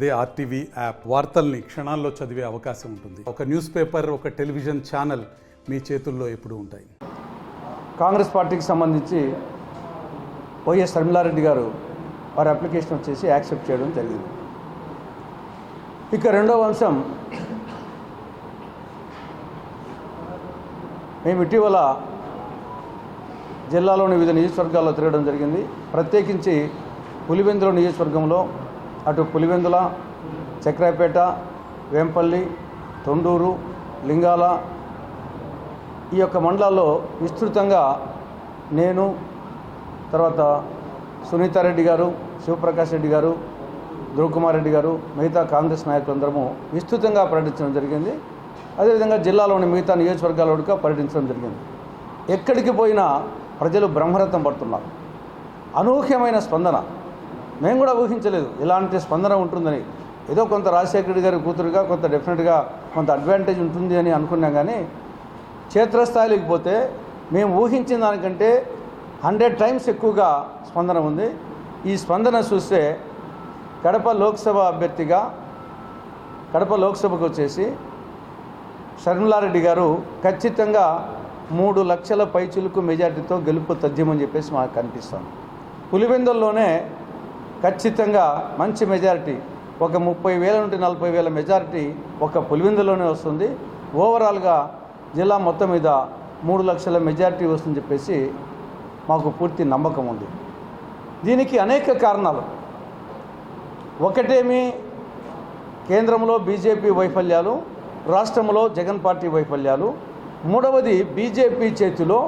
అదే RTV app వార్తల్ని క్షణాల్లో చదివే అవకాశం ఉంటుంది. ఒక న్యూస్ పేపర్, ఒక టెలివిజన్ ఛానల్ మీ చేతుల్లో ఎప్పుడూ ఉంటాయి. కాంగ్రెస్ పార్టీకి సంబంధించి వైఎస్ షర్మిలారెడ్డి గారు వారి అప్లికేషన్ వచ్చేసి యాక్సెప్ట్ చేయడం జరిగింది. ఇక రెండవ అంశం, మేము ఇటీవల జిల్లాలోని వివిధ నియోజకవర్గాల్లో తిరగడం జరిగింది. ప్రత్యేకించి పులివెందుల నియోజకవర్గంలో అటు పులివెందుల, చక్రాయపేట, వేంపల్లి, తొండూరు, లింగాల ఈ యొక్క మండలాల్లో విస్తృతంగా నేను, తర్వాత సునీతారెడ్డి గారు, శివప్రకాష్ రెడ్డి గారు, ధ్రువకుమార్ రెడ్డి గారు, మిగతా కాంగ్రెస్ నాయకులందరము విస్తృతంగా పర్యటించడం జరిగింది. అదేవిధంగా జిల్లాలోని మిగతా నియోజకవర్గాల్లో కూడా పర్యటించడం జరిగింది. ఎక్కడికి పోయినా ప్రజలు బ్రహ్మరథం పడుతున్నారు. అనూహ్యమైన స్పందన. మేము కూడా ఊహించలేదు ఇలాంటి స్పందన ఉంటుందని. ఏదో కొంత రాజశేఖర రెడ్డి గారి కూతురుగా కొంత డెఫినెట్గా కొంత అడ్వాంటేజ్ ఉంటుంది అని అనుకున్నాం. కానీ క్షేత్రస్థాయిలోకి పోతే మేము ఊహించిన దానికంటే 100 టైమ్స్ ఎక్కువగా స్పందన ఉంది. ఈ స్పందన చూస్తే కడప లోక్సభ అభ్యర్థిగా కడప లోక్సభకు వచ్చేసి షర్మిలారెడ్డి గారు ఖచ్చితంగా 3 లక్షల పైచులకు మెజార్టీతో గెలుపు తథ్యమని చెప్పేసి మాకు కనిపిస్తుంది. పులివెందుల్లోనే ఖచ్చితంగా మంచి మెజారిటీ, ఒక 30,000 నుండి 40,000 మెజారిటీ ఒక పులివెందులోనే వస్తుంది. ఓవరాల్గా జిల్లా మొత్తం మీద 3 లక్షల మెజారిటీ వస్తుందని చెప్పేసి మాకు పూర్తి నమ్మకం ఉంది. దీనికి అనేక కారణాలు. ఒకటేమి కేంద్రంలో బీజేపీ వైఫల్యాలు, రాష్ట్రంలో జగన్ పార్టీ వైఫల్యాలు. మూడవది బీజేపీ చేతిలో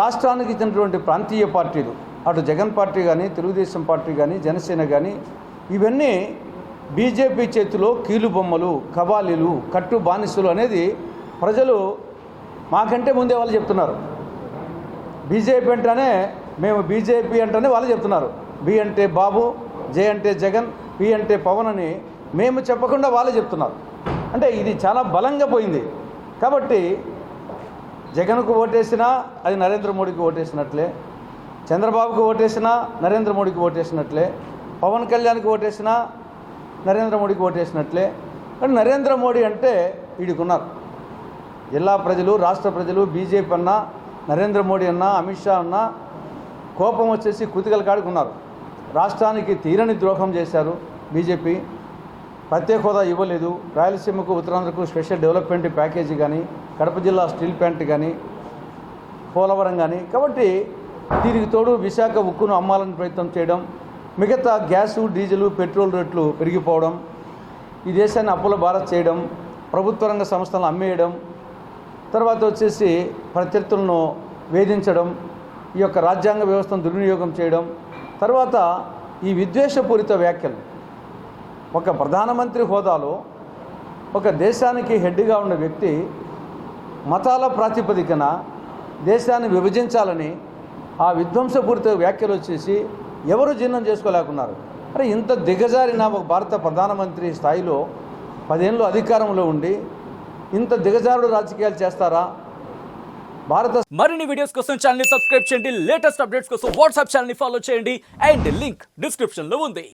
రాష్ట్రానికి చెందినటువంటి ప్రాంతీయ పార్టీలు, అటు జగన్ పార్టీ కానీ, తెలుగుదేశం పార్టీ కానీ, జనసేన కానీ, ఇవన్నీ బీజేపీ చేతిలో కీలుబొమ్మలు, కవాలీలు, కట్టు బానిసలు అనేది ప్రజలు మాకంటే ముందే వాళ్ళు చెప్తున్నారు. బీజేపీ అంటేనే మేము బీజేపీ అంటేనే వాళ్ళు చెప్తున్నారు. బి అంటే బాబు, జే అంటే జగన్, పి అంటే పవన్ అని మేము చెప్పకుండా వాళ్ళే చెప్తున్నారు. అంటే ఇది చాలా బలంగా పోయింది. కాబట్టి జగన్కు ఓటేసినా అది నరేంద్ర మోడీకి ఓటేసినట్లే, చంద్రబాబుకు ఓటేసినా నరేంద్ర మోడీకి ఓటేసినట్లే, పవన్ కళ్యాణ్కి ఓటేసినా నరేంద్ర మోడీకి ఓటేసినట్లే. కానీ నరేంద్ర మోడీ అంటే వీడికున్నారు. జిల్లా ప్రజలు, రాష్ట్ర ప్రజలు బీజేపీ అన్నా, నరేంద్ర మోడీ అన్నా, అమిత్ షా అన్నా కోపం వచ్చేసి కుతికల కాడుకున్నారు. రాష్ట్రానికి తీరని ద్రోహం చేశారు బీజేపీ. ప్రత్యేక హోదా ఇవ్వలేదు, రాయలసీమకు, ఉత్తరాంధ్రకు స్పెషల్ డెవలప్మెంట్ ప్యాకేజీ కానీ, కడప జిల్లా స్టీల్ ప్లాంట్ కానీ, పోలవరం కానీ. కాబట్టి దీనికి తోడు విశాఖ ఉక్కును అమ్మాలని ప్రయత్నం చేయడం, మిగతా గ్యాసు, డీజిల్, పెట్రోల్ రేట్లు పెరిగిపోవడం, ఈ దేశాన్ని అప్పుల భారత్ చేయడం, ప్రభుత్వ రంగ సంస్థలను అమ్మేయడం, తర్వాత వచ్చేసి ప్రత్యర్థులను వేధించడం, ఈ యొక్క రాజ్యాంగ వ్యవస్థను దుర్వినియోగం చేయడం, తర్వాత ఈ విద్వేషపూరిత వ్యాఖ్యలు. ఒక ప్రధానమంత్రి హోదాలో ఒక దేశానికి హెడ్గా ఉన్న వ్యక్తి మతాల ప్రాతిపదికన దేశాన్ని విభజించాలని ఆ విధ్వంసపూరిత వ్యాఖ్యలు వచ్చేసి ఎవరు జీర్ణం చేసుకోలేకున్నారు. అరే ఇంత దిగజారిన ఒక భారత ప్రధానమంత్రి స్థాయిలో 10 ఏళ్ళు అధికారంలో ఉండి ఇంత దిగజారుడు రాజకీయాలు చేస్తారా? మరిన్ని వీడియోస్ కోసం ఛానల్ ని సబ్స్క్రైబ్ చేయండి. లేటెస్ట్ అప్డేట్స్ కోసం వాట్సాప్ ఛానల్ ని ఫాలో చేయండి. అండ్ లింక్ డిస్క్రిప్షన్ లో ఉంది.